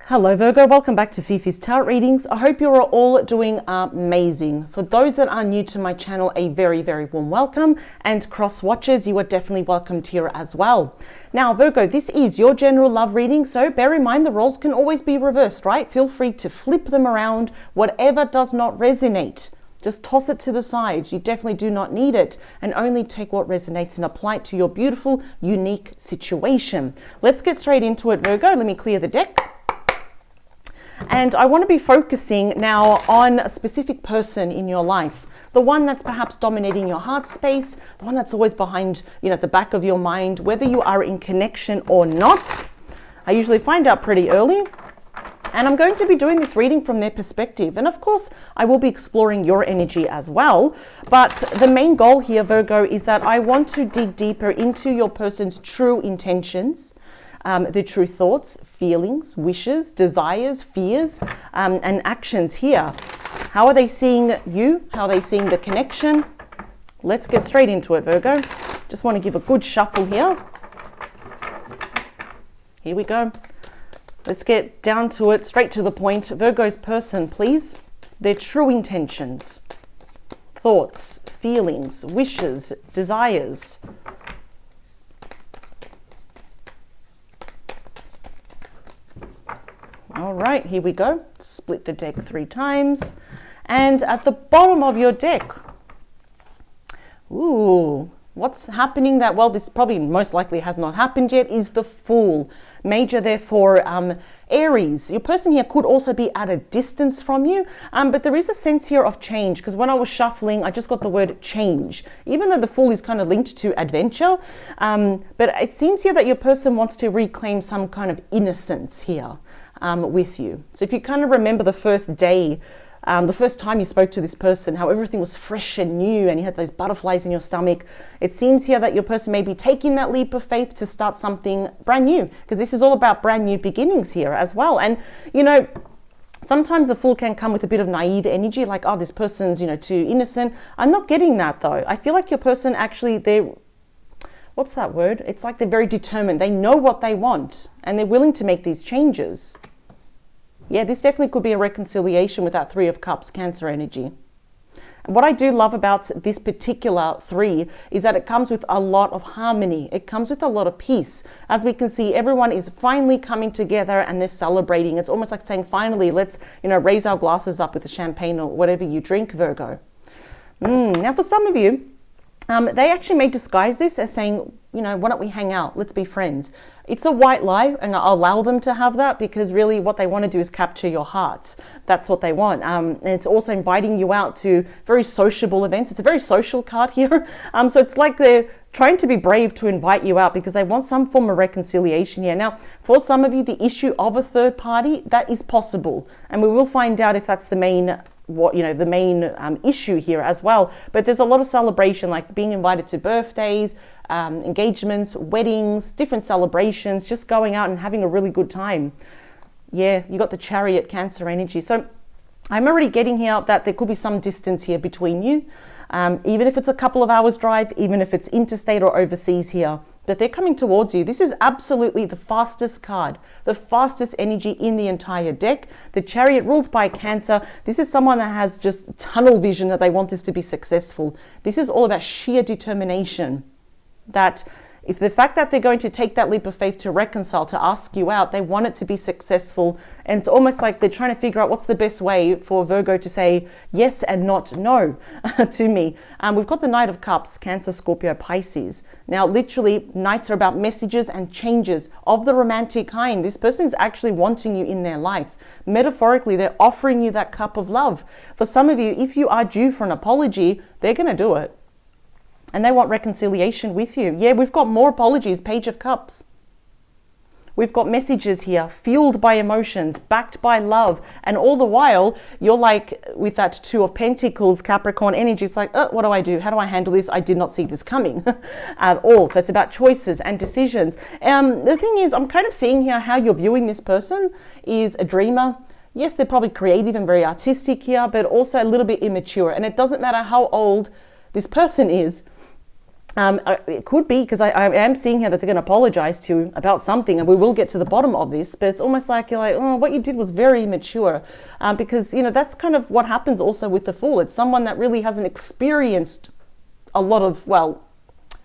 Hello Virgo, welcome back to Fifi's Tarot Readings. I hope you're all doing amazing. For those that are new to my channel, a very, very warm welcome, and cross watchers, you are definitely welcomed here as well. Now Virgo, this is your general love reading, so bear in mind the roles can always be reversed, right? Feel free to flip them around. Whatever does not resonate, just toss it to the side. You definitely do not need it, and only take what resonates and apply it to your beautiful, unique situation. Let's get straight into it, Virgo. Let me clear the deck. And I want to be focusing now on a specific person in your life. The one that's perhaps dominating your heart space, the one that's always behind, at the back of your mind, whether you are in connection or not. I usually find out pretty early. And I'm going to be doing this reading from their perspective. And of course, I will be exploring your energy as well. But the main goal here, Virgo, is that I want to dig deeper into your person's true intentions, their true thoughts, feelings, wishes, desires, fears, and actions here. How are they seeing you? How are they seeing the connection? Let's get straight into it, Virgo. Just want to give a good shuffle here. Here we go. Let's get down to it, straight to the point. Virgo's person, please. Their true intentions, thoughts, feelings, wishes, desires. All right, here we go. Split the deck 3 times. And at the bottom of your deck, ooh, what's happening that, well, this probably most likely has not happened yet, is the Fool. Major, therefore, Aries. Your person here could also be at a distance from you, but there is a sense here of change, because when I was shuffling, I just got the word change, even though the Fool is kind of linked to adventure. But it seems here that your person wants to reclaim some kind of innocence here with you. So if you kind of remember the first day, the first time you spoke to this person, how everything was fresh and new and you had those butterflies in your stomach, it seems here that your person may be taking that leap of faith to start something brand new, because this is all about brand new beginnings here as well. And, sometimes the Fool can come with a bit of naive energy, like, oh, this person's, too innocent. I'm not getting that though. I feel like your person actually, what's that word? It's like they're very determined. They know what they want and they're willing to make these changes. Yeah, this definitely could be a reconciliation with that 3 of Cups, Cancer energy. And what I do love about this particular 3 is that it comes with a lot of harmony. It comes with a lot of peace. As we can see, everyone is finally coming together and they're celebrating. It's almost like saying, finally, let's, raise our glasses up with the champagne or whatever you drink, Virgo. Now, for some of you, they actually may disguise this as saying, why don't we hang out? Let's be friends. It's a white lie, and I'll allow them to have that, because really what they want to do is capture your heart. That's what they want. And it's also inviting you out to very sociable events. It's a very social card here. So it's like they're trying to be brave to invite you out because they want some form of reconciliation here. Now, for some of you, the issue of a third party, that is possible. And we will find out if that's the main issue here as well. But there's a lot of celebration, like being invited to birthdays, engagements, weddings, different celebrations, just going out and having a really good time. Yeah, you got the Chariot, Cancer energy. So I'm already getting here that there could be some distance here between you, even if it's a couple of hours drive, even if it's interstate or overseas here. But they're coming towards you. This is absolutely the fastest card, the fastest energy in the entire deck. The Chariot, ruled by Cancer. This is someone that has just tunnel vision, that they want this to be successful. This is all about sheer determination. That if the fact that they're going to take that leap of faith to reconcile, to ask you out, they want it to be successful. And it's almost like they're trying to figure out what's the best way for Virgo to say yes and not no to me. We've got the Knight of Cups, Cancer, Scorpio, Pisces. Now, literally, Knights are about messages and changes of the romantic kind. This person's actually wanting you in their life. Metaphorically, they're offering you that cup of love. For some of you, if you are due for an apology, they're going to do it. And they want reconciliation with you. Yeah, we've got more apologies, Page of Cups. We've got messages here, fueled by emotions, backed by love. And all the while, you're like, with that 2 of Pentacles, Capricorn energy, it's like, what do I do? How do I handle this? I did not see this coming at all. So it's about choices and decisions. The thing is, I'm kind of seeing here how you're viewing this person is a dreamer. Yes, they're probably creative and very artistic here, but also a little bit immature. And it doesn't matter how old this person is. It could be, because I am seeing here that they're going to apologize to you about something, and we will get to the bottom of this, but it's almost like you're like, oh, what you did was very immature, because, you know, that's kind of what happens also with the Fool. It's someone that really hasn't experienced a lot of, well,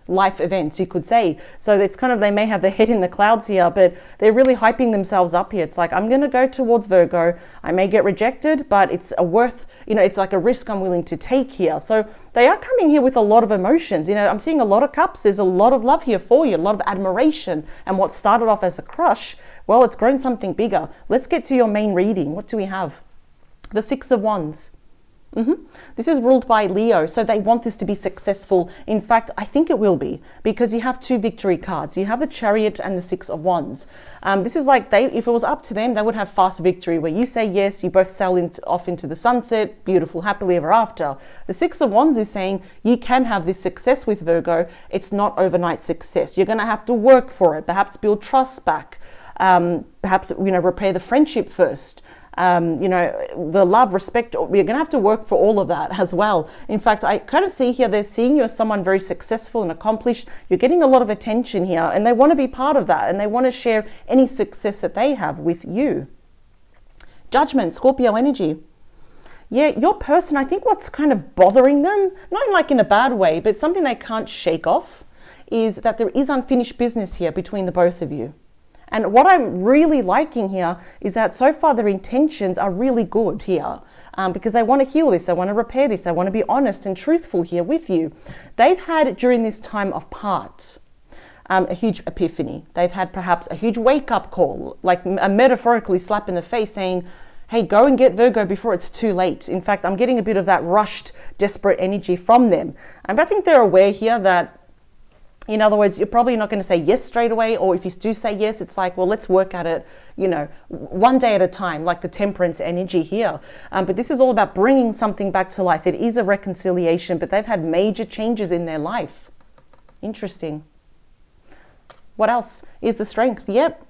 life events, you could say. So it's kind of, they may have their head in the clouds here, but they're really hyping themselves up here. It's like, I'm going to go towards Virgo. I may get rejected, but it's a worth, you know, it's like a risk I'm willing to take here. So they are coming here with a lot of emotions. You know, I'm seeing a lot of cups. There's a lot of love here for you, a lot of admiration. And what started off as a crush, well, it's grown something bigger. Let's get to your main reading. What do we have? The Six of Wands. This is ruled by Leo, so they want this to be successful. In fact, I think it will be, because you have two victory cards. You have the Chariot and the Six of Wands. This is like, if it was up to them, they would have fast victory, where you say yes, you both sail off into the sunset, beautiful, happily ever after. The Six of Wands is saying you can have this success with Virgo. It's not overnight success. You're going to have to work for it, perhaps build trust back, perhaps, you know, repair the friendship first. You know, the love, respect, you're going to have to work for all of that as well. In fact, I kind of see here, they're seeing you as someone very successful and accomplished. You're getting a lot of attention here, and they want to be part of that, and they want to share any success that they have with you. Judgment, Scorpio energy. Yeah, your person, I think what's kind of bothering them, not like in a bad way, but something they can't shake off, is that there is unfinished business here between the both of you. And what I'm really liking here is that so far their intentions are really good here, because they want to heal this, they want to repair this, they want to be honest and truthful here with you. They've had, during this time apart, a huge epiphany. They've had perhaps a huge wake-up call, like a metaphorically slap in the face saying, hey, go and get Virgo before it's too late. In fact, I'm getting a bit of that rushed, desperate energy from them. And I think they're aware here that, in other words, you're probably not going to say yes straight away, or if you do say yes, it's like, well, let's work at it, you know, one day at a time, like the Temperance energy here. But this is all about bringing something back to life. It is a reconciliation, but they've had major changes in their life. Interesting. What else is the Strength? Yep.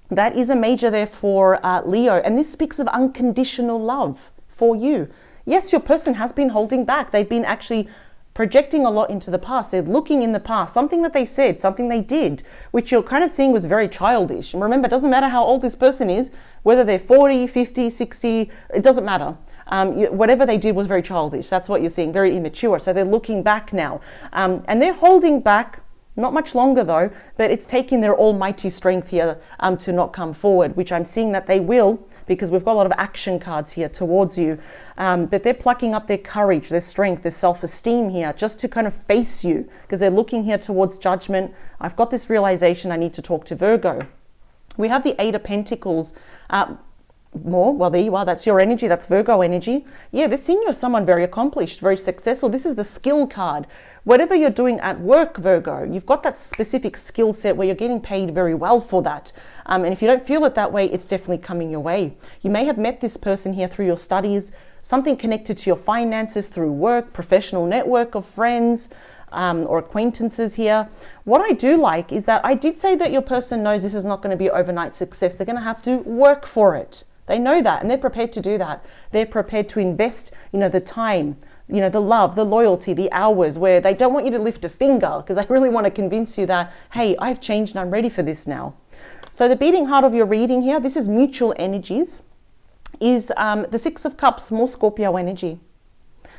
That is a major there for Leo, and this speaks of unconditional love for you. Yes, your person has been holding back. They've been actually projecting a lot into the past. They're looking in the past, something that they said, something they did, which you're kind of seeing was very childish. And remember, it doesn't matter how old this person is, whether they're 40, 50, 60, it doesn't matter. Whatever they did was very childish. That's what you're seeing, very immature. So they're looking back now. And they're holding back, not much longer though, but it's taking their almighty strength here to not come forward, which I'm seeing that they will, because we've got a lot of action cards here towards you. But they're plucking up their courage, their strength, their self-esteem here, just to kind of face you, because they're looking here towards judgment. I've got this realization, I need to talk to Virgo. We have the Eight of Pentacles. Well, there you are. That's your energy. That's Virgo energy. Yeah, they're seeing you as someone very accomplished, very successful. This is the skill card. Whatever you're doing at work, Virgo, you've got that specific skill set where you're getting paid very well for that. And if you don't feel it that way, it's definitely coming your way. You may have met this person here through your studies, something connected to your finances through work, professional network of friends, or acquaintances here. What I do like is that I did say that your person knows this is not going to be overnight success. They're going to have to work for it. They know that, and they're prepared to do that. They're prepared to invest, you know, the time, you know, the love, the loyalty, the hours, where they don't want you to lift a finger, because they really want to convince you that, hey, I've changed and I'm ready for this now. So the beating heart of your reading here, this is mutual energies, is the Six of Cups, more Scorpio energy.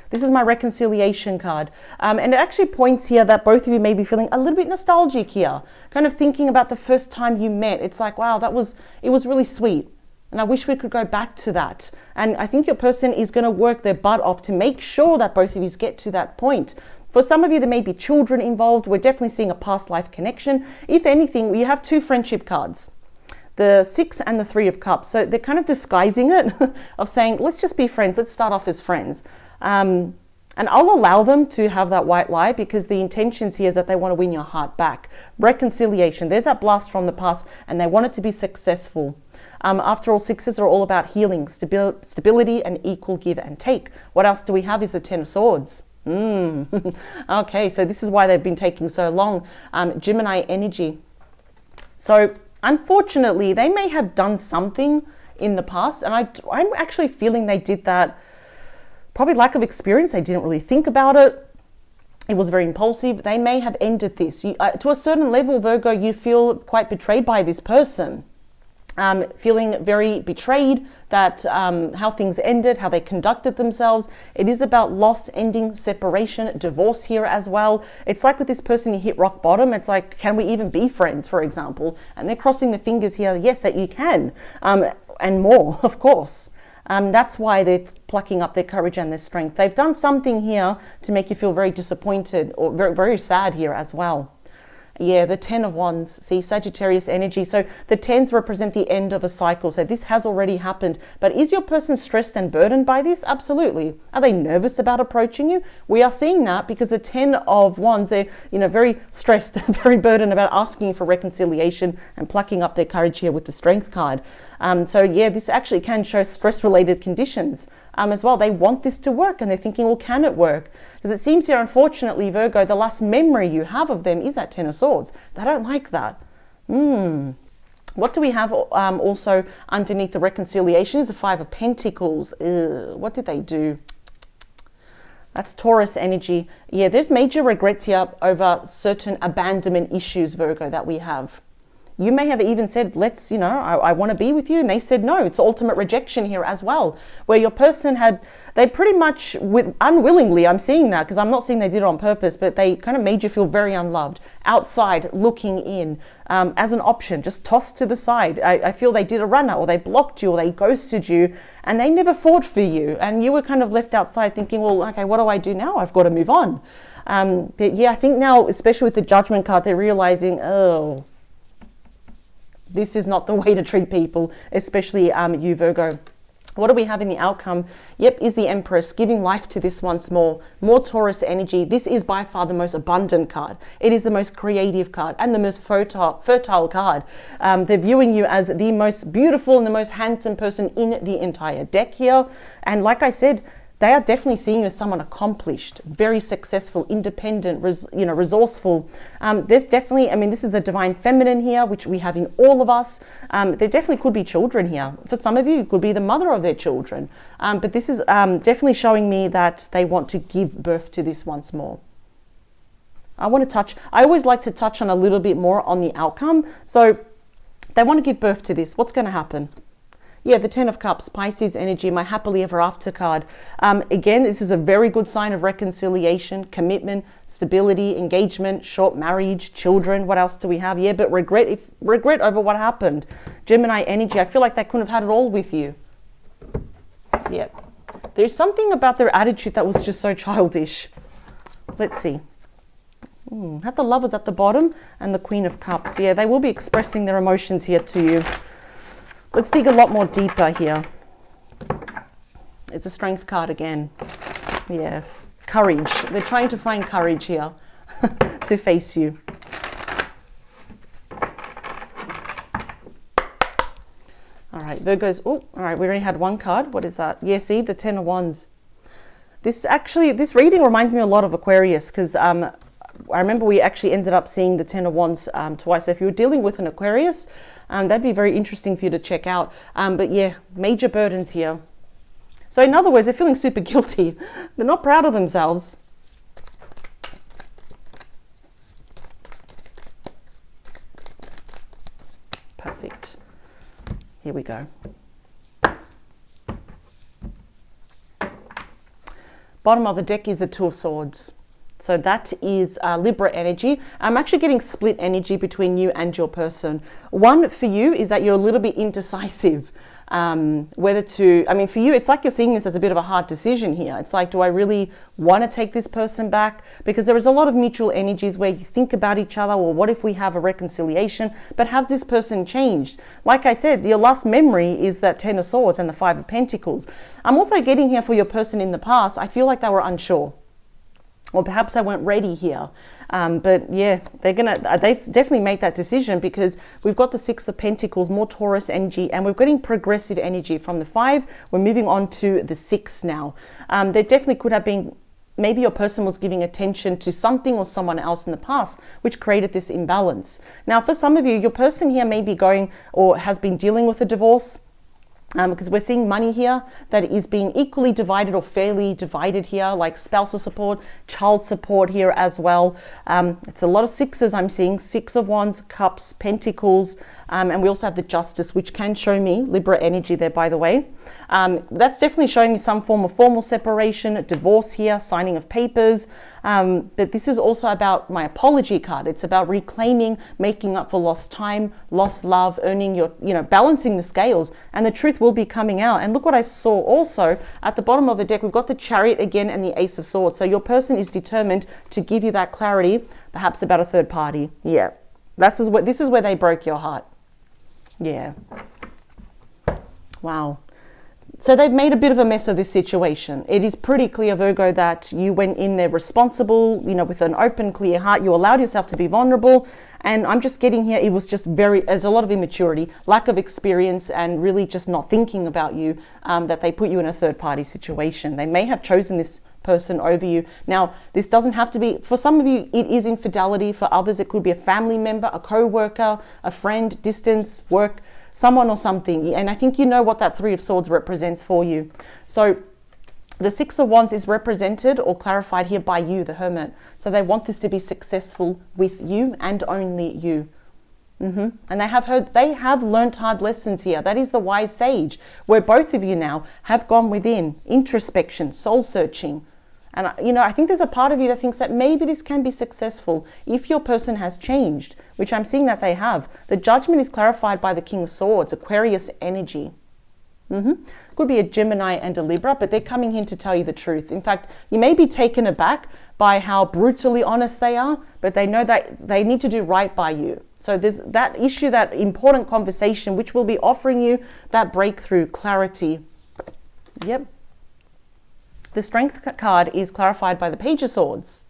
This is my reconciliation card. And it actually points here that both of you may be feeling a little bit nostalgic here, kind of thinking about the first time you met. It's like, wow, it was really sweet. And I wish we could go back to that. And I think your person is going to work their butt off to make sure that both of you get to that point. For some of you, there may be children involved. We're definitely seeing a past life connection. If anything, we have two friendship cards, the Six and the Three of Cups. So they're kind of disguising it of saying, let's just be friends. Let's start off as friends. And I'll allow them to have that white lie, because the intentions here is that they want to win your heart back. Reconciliation. There's that blast from the past, and they want it to be successful. After all, sixes are all about healing, stability, and equal give and take. What else do we have is the Ten of Swords. Okay, so this is why they've been taking so long. Gemini energy. So unfortunately, they may have done something in the past, and I'm actually feeling they did that, probably lack of experience. They didn't really think about it. It was very impulsive. They may have ended this. To a certain level, Virgo, you feel quite betrayed by this person. Feeling very betrayed that how things ended, how they conducted themselves. It is about loss, ending, separation, divorce here as well. It's like with this person, you hit rock bottom. It's like, can we even be friends, for example? And they're crossing the fingers here, yes, that you can, and more, of course. That's why they're plucking up their courage and their strength. They've done something here to make you feel very disappointed or very, very sad here as well. Yeah, the 10 of Wands, see, Sagittarius energy. So the 10s represent the end of a cycle. So this has already happened. But is your person stressed and burdened by this? Absolutely. Are they nervous about approaching you? We are seeing that because the 10 of Wands, they're, very stressed, very burdened about asking for reconciliation and plucking up their courage here with the Strength card. So yeah, this actually can show stress-related conditions as well. They want this to work and they're thinking, well, can it work? Because it seems here, unfortunately, Virgo, the last memory you have of them is that 10 of Swords. They don't like that. What do we have also underneath the reconciliation is the 5 of Pentacles. What did they do? That's Taurus energy. Yeah, there's major regrets here over certain abandonment issues, Virgo, that we have. You may have even said, let's, I want to be with you. And they said, no, it's ultimate rejection here as well. Where your person they pretty much, unwillingly, I'm seeing that because I'm not saying they did it on purpose, but they kind of made you feel very unloved. Outside, looking in, as an option, just tossed to the side. I feel they did a runner or they blocked you or they ghosted you and they never fought for you. And you were kind of left outside thinking, well, okay, what do I do now? I've got to move on. But yeah, I think now, especially with the Judgment card, they're realizing, oh, this is not the way to treat people, especially you, Virgo. What do we have in the outcome? Yep, is the Empress, giving life to this once more. More Taurus energy. This is by far the most abundant card. It is the most creative card and the most fertile card. They're viewing you as the most beautiful and the most handsome person in the entire deck here. And like I said, they are definitely seeing you as someone accomplished, very successful, independent, resourceful. There's definitely, this is the divine feminine here, which we have in all of us. There definitely could be children here. For some of you, it could be the mother of their children. But this is definitely showing me that they want to give birth to this once more. I always like to touch on a little bit more on the outcome. So they want to give birth to this. What's going to happen? Yeah, the 10 of Cups, Pisces energy, my happily ever after card. Again, this is a very good sign of reconciliation, commitment, stability, engagement, short marriage, children. What else do we have? Yeah, but regret over what happened. Gemini energy, I feel like they couldn't have had it all with you. Yeah, there's something about their attitude that was just so childish. Let's see. Have the Lovers at the bottom and the Queen of Cups. Yeah, they will be expressing their emotions here to you. Let's dig a lot more deeper here. It's a Strength card again. Yeah, courage. They're trying to find courage here to face you. All right, Virgo's. Oh, all right, we already had one card. What is that? Yeah, see, the 10 of Wands. This reading reminds me a lot of Aquarius because I remember we actually ended up seeing the 10 of Wands twice. So if you were dealing with an Aquarius, that'd be very interesting for you to check out. But yeah, major burdens here. So in other words, they're feeling super guilty. They're not proud of themselves. Perfect. Here we go. Bottom of the deck is the 2 of Swords. So that is Libra energy. I'm actually getting split energy between you and your person. One for you is that you're a little bit indecisive. Whether to, for you, it's like you're seeing this as a bit of a hard decision here. It's like, do I really want to take this person back? Because there is a lot of mutual energies where you think about each other, or what if we have a reconciliation? But has this person changed? Like I said, your last memory is that 10 of Swords and the 5 of Pentacles. I'm also getting here for your person in the past. I feel like they were unsure. Or perhaps I weren't ready here. But yeah, they've definitely made that decision because we've got the 6 of Pentacles, more Taurus energy, and we're getting progressive energy from the 5. We're moving on to the 6 now. There definitely could have been, maybe your person was giving attention to something or someone else in the past, which created this imbalance. Now, for some of you, your person here may be going or has been dealing with a divorce. Because we're seeing money here that is being equally divided or fairly divided here, like spousal support, child support here as well. It's a lot of sixes I'm seeing, 6 of Wands, Cups, Pentacles, and we also have the Justice, which can show me Libra energy there, by the way. That's definitely showing me some form of formal separation, divorce here, signing of papers. But this is also about my apology card. It's about reclaiming, making up for lost time, lost love, earning your, balancing the scales, and the truth will be coming out. And look what I saw also at the bottom of the deck. We've got the Chariot again and the Ace of Swords. So your person is determined to give you that clarity, perhaps about a third party. Yeah, this is where they broke your heart. Yeah. Wow. So they've made a bit of a mess of this situation. It is pretty clear, Virgo, that you went in there responsible, with an open, clear heart. You allowed yourself to be vulnerable. And I'm just getting here, it was just there's a lot of immaturity, lack of experience, and really just not thinking about you, that they put you in a third party situation. They may have chosen this person over you. Now, this doesn't have to be, for some of you, it is infidelity. For others, it could be a family member, a co-worker, a friend, distance, work, someone or something. And I think you know what that 3 of Swords represents for you. So the 6 of Wands is represented or clarified here by you, the Hermit. So they want this to be successful with you and only you. And they have learned hard lessons here. That is the wise sage, where both of you now have gone within, introspection, soul searching. And I think there's a part of you that thinks that maybe this can be successful if your person has changed, which I'm seeing that they have. The Judgment is clarified by the King of Swords, Aquarius energy. Could be a Gemini and a Libra, but they're coming in to tell you the truth. In fact, you may be taken aback by how brutally honest they are, but they know that they need to do right by you. So there's that issue, that important conversation, which will be offering you that breakthrough, clarity. Yep. The Strength card is clarified by the Page of Swords.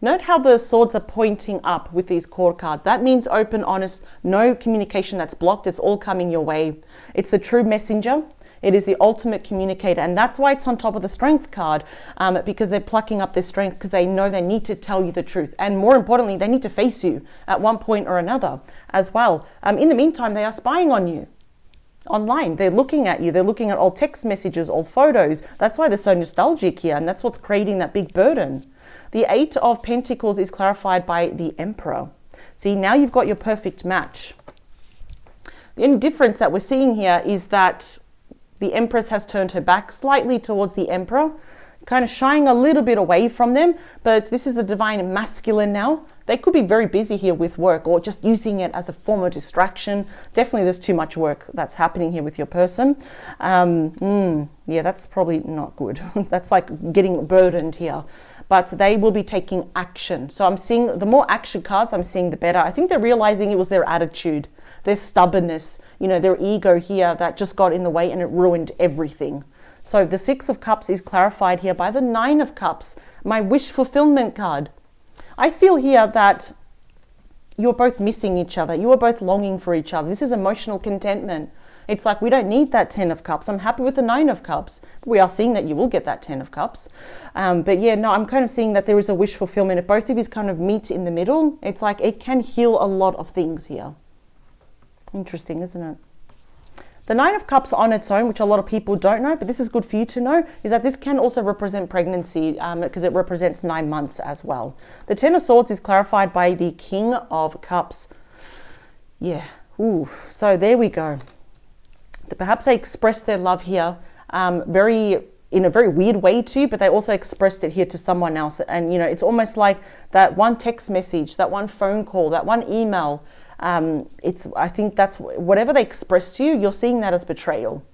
Note how the swords are pointing up with these core cards. That means open, honest, no communication that's blocked. It's all coming your way. It's the true messenger. It is the ultimate communicator. And that's why it's on top of the Strength card, because they're plucking up their strength because they know they need to tell you the truth. And more importantly, they need to face you at one point or another as well. In the meantime, they are spying on you online. They're looking at you. They're looking at old text messages, old photos. That's why they're so nostalgic here. And that's what's creating that big burden. The 8 of Pentacles is clarified by the Emperor. See, now you've got your perfect match. The only difference that we're seeing here is that the Empress has turned her back slightly towards the Emperor, kind of shying a little bit away from them. But this is the divine masculine now. They could be very busy here with work or just using it as a form of distraction. Definitely there's too much work that's happening here with your person. Yeah, that's probably not good. That's like getting burdened here. But they will be taking action. So I'm seeing the more action cards I'm seeing, the better. I think they're realizing it was their attitude, their stubbornness, their ego here that just got in the way and it ruined everything. So the 6 of Cups is clarified here by the 9 of Cups, my wish fulfillment card. I feel here that you're both missing each other. You are both longing for each other. This is emotional contentment. It's like, we don't need that 10 of Cups. I'm happy with the 9 of Cups. We are seeing that you will get that 10 of Cups. But yeah, no, I'm kind of seeing that there is a wish fulfillment. If both of you kind of meet in the middle, it's like it can heal a lot of things here. Interesting, isn't it? The 9 of Cups on its own, which a lot of people don't know, but this is good for you to know, is that this can also represent pregnancy because it represents 9 months as well. The 10 of Swords is clarified by the King of Cups. Yeah, ooh, so there we go. Perhaps they expressed their love here in a very weird way to you, but they also expressed it here to someone else. And, it's almost like that one text message, that one phone call, that one email. I think that's whatever they express to you, you're seeing that as betrayal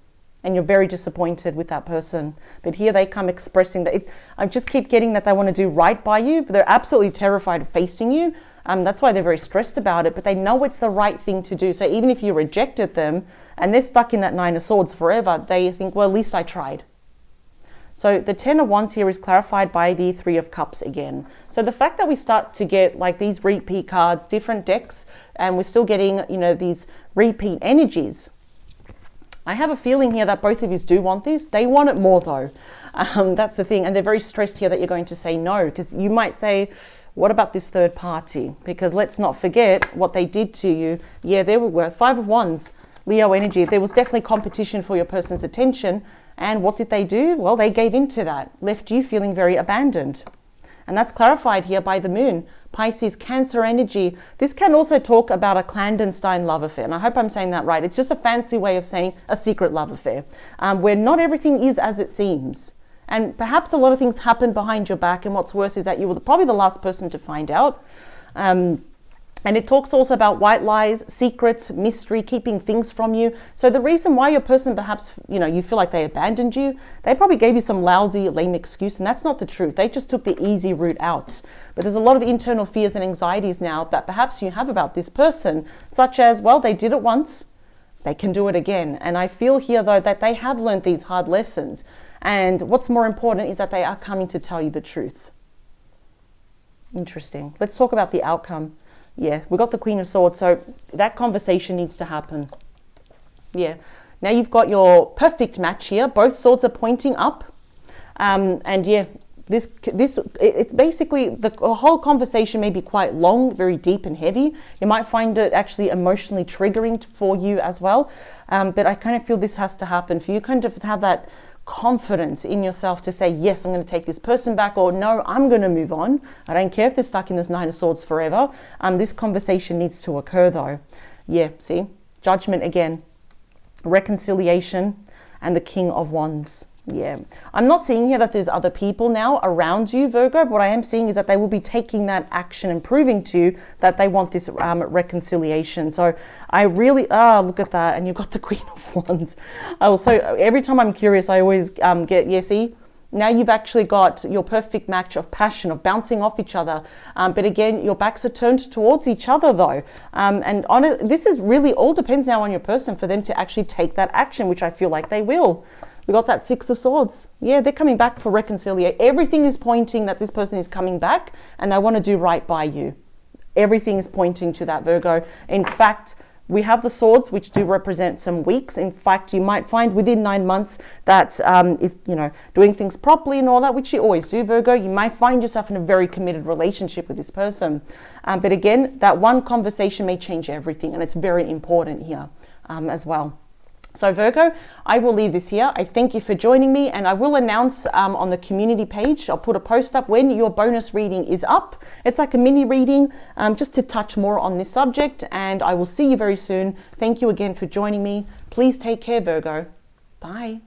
and you're very disappointed with that person. But here they come expressing that. I just keep getting that they want to do right by you, but they're absolutely terrified of facing you. That's why they're very stressed about it, but they know it's the right thing to do. So even if you rejected them and they're stuck in that 9 of Swords forever, they think, well, at least I tried. So the 10 of Wands here is clarified by the 3 of Cups again. So the fact that we start to get like these repeat cards, different decks, and we're still getting, these repeat energies. I have a feeling here that both of you do want this. They want it more though. That's the thing. And they're very stressed here that you're going to say no, because you might say, what about this third party? Because let's not forget what they did to you. Yeah, there we were, 5 of Wands. Leo energy, there was definitely competition for your person's attention. And what did they do? Well, they gave in to that, left you feeling very abandoned. And that's clarified here by the moon. Pisces, Cancer energy. This can also talk about a clandestine love affair. And I hope I'm saying that right. It's just a fancy way of saying a secret love affair, where not everything is as it seems. And perhaps a lot of things happen behind your back. And what's worse is that you were probably the last person to find out. And it talks also about white lies, secrets, mystery, keeping things from you. So the reason why your person perhaps, you feel like they abandoned you, they probably gave you some lousy, lame excuse, and that's not the truth. They just took the easy route out. But there's a lot of internal fears and anxieties now that perhaps you have about this person, such as, well, they did it once, they can do it again. And I feel here, though, that they have learned these hard lessons. And what's more important is that they are coming to tell you the truth. Interesting. Let's talk about the outcome. Yeah, we got the Queen of Swords, so that conversation needs to happen. Yeah, now you've got your perfect match here. Both swords are pointing up, and yeah, it's basically the whole conversation may be quite long, very deep and heavy. You might find it actually emotionally triggering for you as well. But I kind of feel this has to happen for you, kind of have that confidence in yourself to say, yes, I'm going to take this person back, or no, I'm going to move on. I don't care if they're stuck in this Nine of Swords forever. This conversation needs to occur though. Yeah, see, Judgment again, reconciliation, and the King of Wands. Yeah, I'm not seeing here that there's other people now around you, Virgo. What I am seeing is that they will be taking that action and proving to you that they want this reconciliation. So I really, look at that. And you've got the Queen of Wands. So every time I'm curious, I always see, now you've actually got your perfect match of passion, of bouncing off each other. But again, your backs are turned towards each other though. And this is really all depends now on your person for them to actually take that action, which I feel like they will. We got that Six of Swords. Yeah, they're coming back for reconciliation. Everything is pointing that this person is coming back and they want to do right by you. Everything is pointing to that, Virgo. In fact, we have the swords, which do represent some weeks. In fact, you might find within 9 months that if, doing things properly and all that, which you always do, Virgo, you might find yourself in a very committed relationship with this person. But again, that one conversation may change everything, and it's very important here as well. So Virgo, I will leave this here. I thank you for joining me, and I will announce on the community page, I'll put a post up when your bonus reading is up. It's like a mini reading just to touch more on this subject, and I will see you very soon. Thank you again for joining me. Please take care, Virgo. Bye.